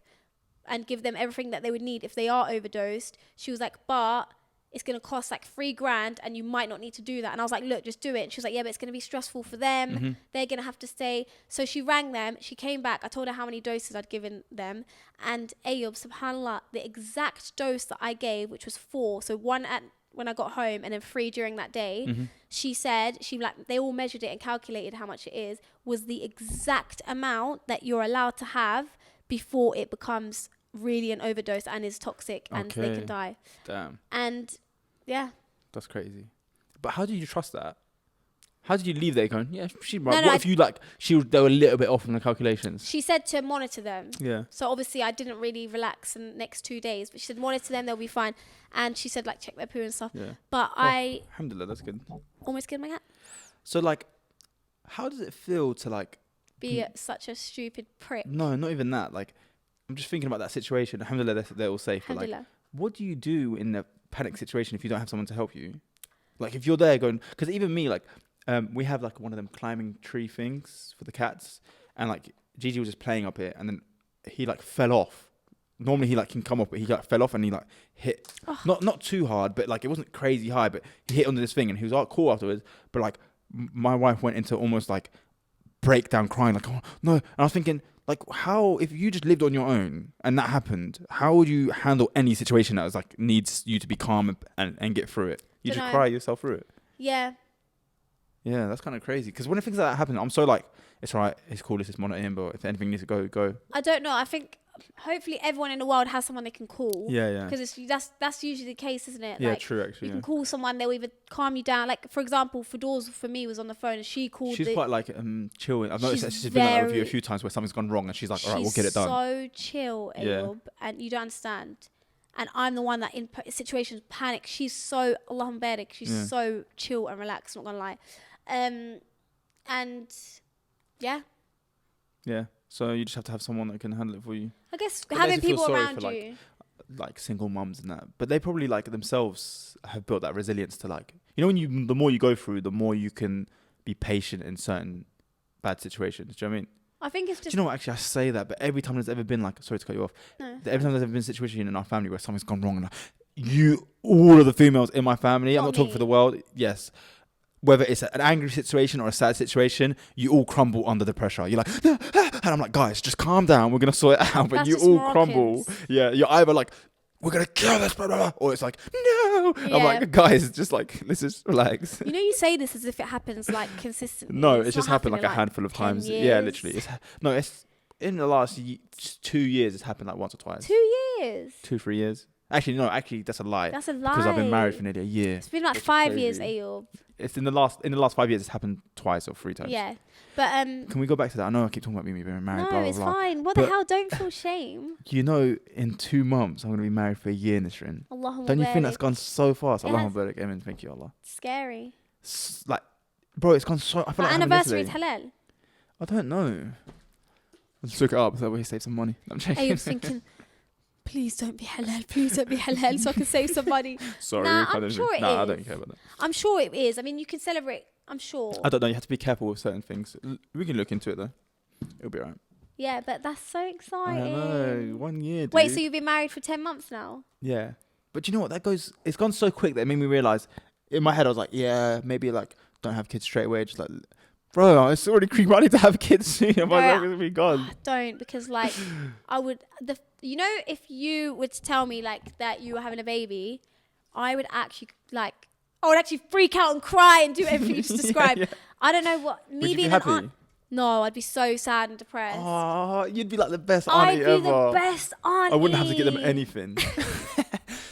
and give them everything that they would need if they are overdosed. She was like, but it's going to cost like $3,000 and you might not need to do that. And I was like, look, just do it. And she was like, yeah, but it's going to be stressful for them. They're going to have to stay. So she rang them. She came back. I told her how many doses I'd given them. And Ayoub, subhanAllah, the exact dose that I gave, which was 4. So 1 when I got home and then 3 during that day. She said, they all measured it and calculated how much it is, was the exact amount that you're allowed to have before it becomes really an overdose and is toxic and they can die. Damn. And yeah. That's crazy. But how did you trust that? How did you leave there going, yeah, she's right? No, if you like, they were a little bit off on the calculations? She said to monitor them. Yeah. So obviously I didn't really relax in the next 2 days, but she said monitor them, they'll be fine. And she said like check their poo and stuff. Yeah. But alhamdulillah, that's good. Almost killed my cat. So like, how does it feel to like be such a stupid prick? No, not even that. Like, I'm just thinking about that situation. Alhamdulillah, they're all safe. But like, what do you do in a panic situation if you don't have someone to help you? Like, if you're there going, because even me, like, we have like one of them climbing tree things for the cats, and like Gigi was just playing up it, and then he like fell off. Normally he like can come off, but he like fell off and he like hit, not too hard, but like it wasn't crazy high, but he hit onto this thing and he was all cool afterwards. But like my wife went into almost like breakdown crying, like, oh no. And I was thinking, like, how, if you just lived on your own and that happened, how would you handle any situation that was like needs you to be calm and get through it? You just cry yourself through it. Yeah. Yeah, that's kind of crazy. Because when things like that happen, I'm so like, it's all right, it's cool, let's just monitor him, but if anything needs to go. I don't know. I think hopefully everyone in the world has someone they can call. Yeah. Because that's usually the case, isn't it? Yeah, like, true, actually. You can call someone, they'll either calm you down. Like, for example, Fedor's for me was on the phone and she called. She's quite like chill. I've noticed that she's been like with you a few times where something's gone wrong and she's like, all right, we'll get it done. So chill, Ayoub, and you don't understand. and I'm the one that in situations panic. She's so Allahumma barik. She's so chill and relaxed. Not gonna lie, and yeah. Yeah. So you just have to have someone that can handle it for you. I guess But having let's feel people sorry around for, you. like single mums and that, but they probably like themselves have built that resilience to like, you know, when the more you go through, the more you can be patient in certain bad situations. Do you know what I mean? I think it's just. Do you know what? Actually, I say that, but every time there's ever been like, sorry to cut you off, every time there's ever been a situation in our family where something's gone wrong, and all of the females in my family, I'm not talking for the world, yes, whether it's an angry situation or a sad situation, you all crumble under the pressure. You're like, and I'm like, guys, just calm down. We're going to sort it out. But That's you just all Moroccans. crumble. Yeah, you're either like, we're going to kill this, blah, blah, blah, or it's like, no. Yeah. I'm like, guys, just like, let's just relax. You know, you say this as if it happens like consistently. No, it's just not happened like a happening, handful of 10 times. years. Yeah, literally. It's in the last 2 years, it's happened like once or twice. 2 years. 2-3 years. Actually, that's a lie. That's a lie. Because I've been married for nearly a year. It's been like It's 5 crazy. years, Ayob. It's in the last 5 years, it's happened twice or 3 times. Yeah, but Can we go back to that? I know I keep talking about me being married. no, blah, blah, it's blah. fine. What But- the hell? Don't feel shame. You know, in 2 months, I'm going to be married for a year in this ring. Allahumma Don't you think that's barik. gone so fast? It Allahumma has. barik. Amen. Thank you, Allah. Scary. Like, bro, it's gone so. I feel My like anniversary is yesterday. halal. I don't know. Let's look it up so that way save some money. I'm checking. Ayob's thinking, please don't be halal. Please don't be halal, so I can save some money. Sorry, Nah, you can't I'm do sure anything. it Nah, I is. don't care about that. I'm sure it is. I mean, you can celebrate. I'm sure. I don't know. You have to be careful with certain things. We can look into it though. It'll be alright. Yeah, but that's so I exciting. know. 1 year. Dude. Wait, so you've been married for 10 months now? Yeah. But you know what? It's gone so quick that it made me realize. In my head, I was like, yeah, maybe like don't have kids straight away. Just like, bro, it's already creepy. I need to have kids soon. No, Otherwise, I'm gonna be gone. Don't, because like I would you know, if you were to tell me like that you were having a baby, I would actually freak out and cry and do everything you just described. Yeah. I don't know what Would me you be being happy? an aunt. No, I'd be so sad and depressed. Oh, you'd be like the best I'd auntie be ever. the best auntie. I wouldn't have to get them anything.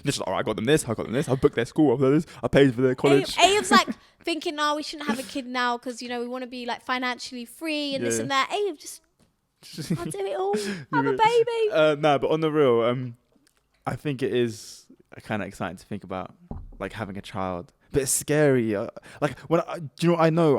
Just like, all right, I got them this, I got them this, I booked their school, I got this, I paid for their college. Ayob's like thinking, no, we shouldn't have a kid now because, you know, we want to be like financially free and this Yeah. and that. Ayob just, I'll do it all. Have a baby. No, but on the real, I think it is kind of exciting to think about, like having a child. But it's scary. Like do you know what I know?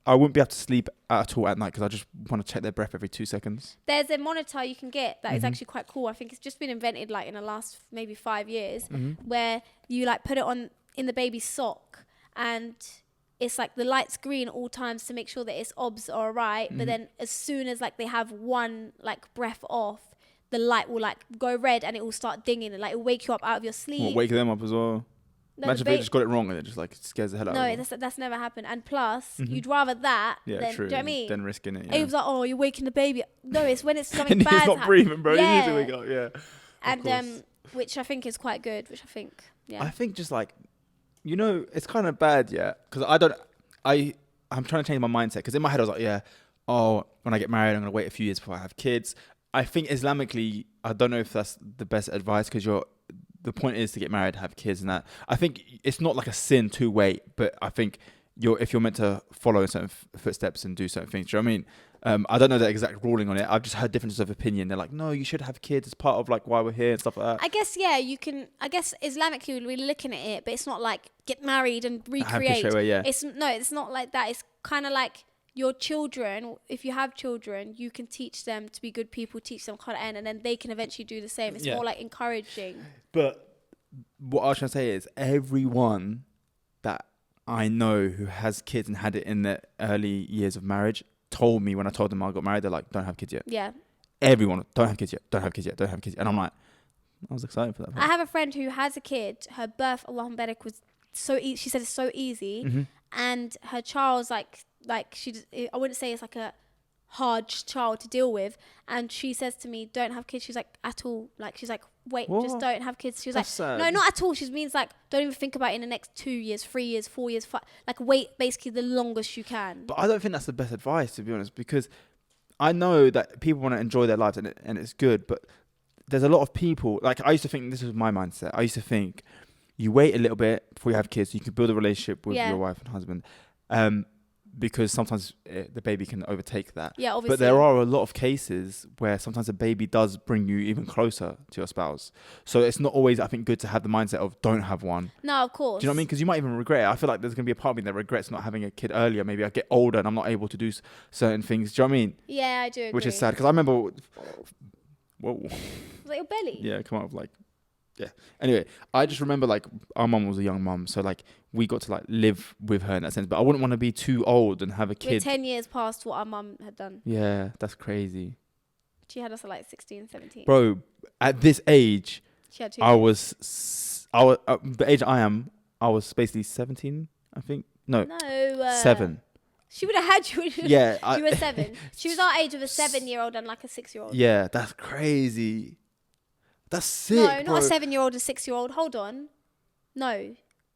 I wouldn't be able to sleep at all at night because I just want to check their breath every 2 seconds. There's a monitor you can get that is Mhm. actually quite cool. I think it's just been invented like in the last maybe 5 years, Mm-hmm. where you like put it on in the baby's sock and it's like the light's green at all times to make sure that its obs are alright. Mm-hmm. But then as soon as like they have one like breath off, the light will like go red and it will start dinging and like it'll wake you up out of your sleep. We'll wake them up as well. No, Imagine if the they ba- just got it wrong and it just like scares the hell out no, of them. that's never happened. And plus, Mhm. you'd rather that Yeah, than, true. do you know what I mean? Then risking it. It Yeah. was like, oh, you're waking the baby up. No, it's when it's something And bad. he's not breathing, bro. Yeah. He needs to wake up. Yeah. And course. which I think is quite good. Which I think, yeah. I think just like, you know, it's kind of bad, yeah. Because I'm trying to change my mindset. Because in my head I was like, yeah, oh, when I get married, I'm gonna wait a few years before I have kids. I think Islamically, I don't know if that's the best advice because the point is to get married, have kids, and that. I think it's not like a sin to wait, but I think if you're meant to follow certain footsteps and do certain things. Do you know what I mean? I don't know the exact ruling on it. I've just heard differences of opinion. They're like, no, you should have kids. It's part of like why we're here and stuff like that. I guess, yeah, you can. I guess Islamically, we're looking at it, but it's not like get married and Have kids recreate. straight away, yeah. It's not like that. It's kind of like your children. If you have children, you can teach them to be good people, teach them Quran, and then they can eventually do the same. It's Yeah. more like encouraging. But what I was trying to say is everyone that I know who has kids and had it in the early years of marriage told me when I told them I got married, they're like, don't have kids yet. Yeah. Everyone, don't have kids yet, don't have kids yet, don't have kids yet. And I'm like, I was excited for that. I have a friend who has a kid. Her birth, Allahumma barik, was so easy. She said it's so easy. Mm-hmm. And her child's I wouldn't say it's like a hard child to deal with. And she says to me, don't have kids. She's like, at all. Like, she's like, wait, just What? don't have kids. She was That's like, sad. no, not at all. She means like, don't even think about it in the next 2 years, 3 years, 4 years, like wait basically the longest you can. But I don't think that's the best advice, to be honest, because I know that people want to enjoy their lives and it's good, but there's a lot of people, like I used to think, this was my mindset, I used to think you wait a little bit before you have kids so you can build a relationship with Yeah. your wife and husband. because sometimes the baby can overtake that. Yeah, obviously. But there are a lot of cases where sometimes a baby does bring you even closer to your spouse. So it's not always, I think, good to have the mindset of don't have one. No, of course. Do you know what I mean? Because you might even regret it. I feel like there's going to be a part of me that regrets not having a kid earlier. Maybe I get older and I'm not able to do certain things. Do you know what I mean? Yeah, I do agree. Which is sad. Because I remember... Whoa. Was that your belly? Yeah, come out like... Yeah. Anyway, I just remember like our mum was a young mum. So like we got to like live with her in that sense. But I wouldn't want to be too old and have a kid. We're 10 years past what our mum had done. Yeah, that's crazy. She had us at like 16, 17. Bro, at this age, She had 2 I kids. was the age I am, I was basically 17, I think. No, 7. She would have had you. Yeah. You were 7. She was our age of a 7-year-old and like a 6-year-old. Yeah, that's crazy. That's sick, No, bro. not a 7-year-old, a 6-year-old. Hold on. No,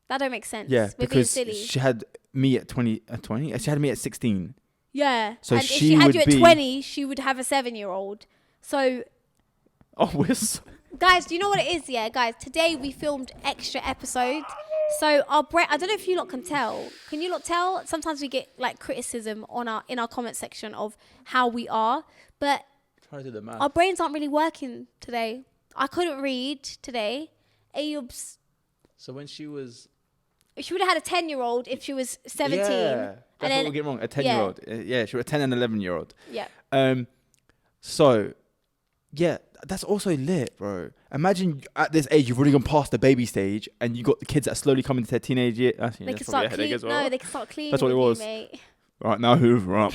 that don't make sense. Yeah, We're being because silly. she had me at 20. She had me at 16. Yeah. So and she if she had would you at be- 20, she would have a 7-year-old. So, Oh, guys, do you know what it is? Yeah, guys. Today we filmed extra episodes. So our I don't know if you lot can tell. Can you lot tell? Sometimes we get like criticism in our comment section of how we are, but Try to do the math. our brains aren't really working today. I couldn't read today. Ayub's. So when she was... She would have had a 10-year-old if she was 17. Yeah, that's and what then, we're getting wrong. A 10-year-old. Yeah, she was a 10 and 11-year-old. Yeah. So, yeah, that's also lit, bro. Imagine at this age, you've already gone past the baby stage and you got the kids that are slowly coming to their teenage year. Actually, They that's can probably a start headache cleaning. as well. No, they can start cleaning. That's what it with you, was. mate. Right, now hoover up.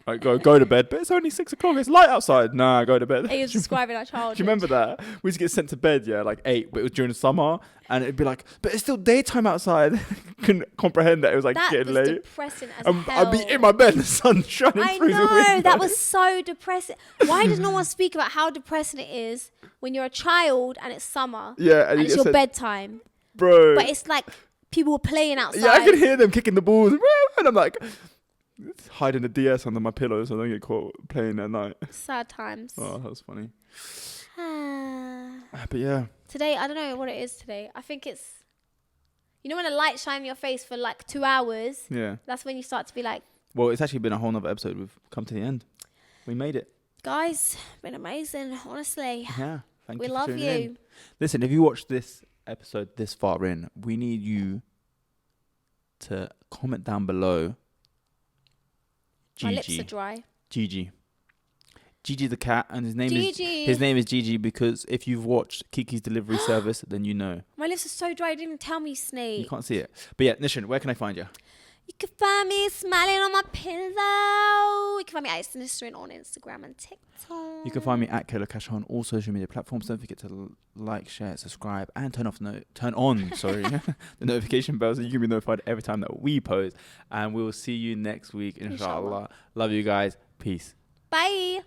Right, go to bed. But it's only 6 o'clock. It's light outside. Nah, go to bed. Ayub's describing our childhood. Do you remember that? We used to get sent to bed, yeah, like 8, but it was during the summer. And it'd be like, but it's still daytime outside. Couldn't comprehend that it was like That getting was late. depressing as I'd hell. be in my bed and the sun shining I through the window. know, that was so depressing. Why does no one speak about how depressing it is when you're a child and it's summer Yeah, and you it's get your sent- bedtime? Bro. But it's like people were playing outside. Yeah, I can hear them kicking the balls. And I'm like, hiding the DS under my pillow so I don't get caught playing at night. Sad times. Oh, that was funny. Ah. But yeah. Today, I don't know what it is today. I think it's, you know, when a light shines in your face for like 2 hours, Yeah. that's when you start to be like, Well, it's actually been a whole nother episode. We've come to the end. We made it. guys, been amazing, honestly. Yeah. Thank We you for love tuning you. in. Listen, if you watched this episode this far in, we need you to comment down below. My lips are Gigi. dry. Gigi the cat, and his name Gigi. is Gigi because if you've watched Kiki's Delivery Service, then you know. My lips are so dry, you didn't even tell me, Snake. You can't see it. But yeah, Nishan, where can I find you? You can find me smiling on my pillow. You can find me at Sinister on Instagram and TikTok. You can find me at Kayla Cash on all social media platforms. Don't forget to like, share, subscribe, and turn on the notification bell so you can be notified every time that we post. And we will see you next week, inshallah. Love you guys. Peace. Bye.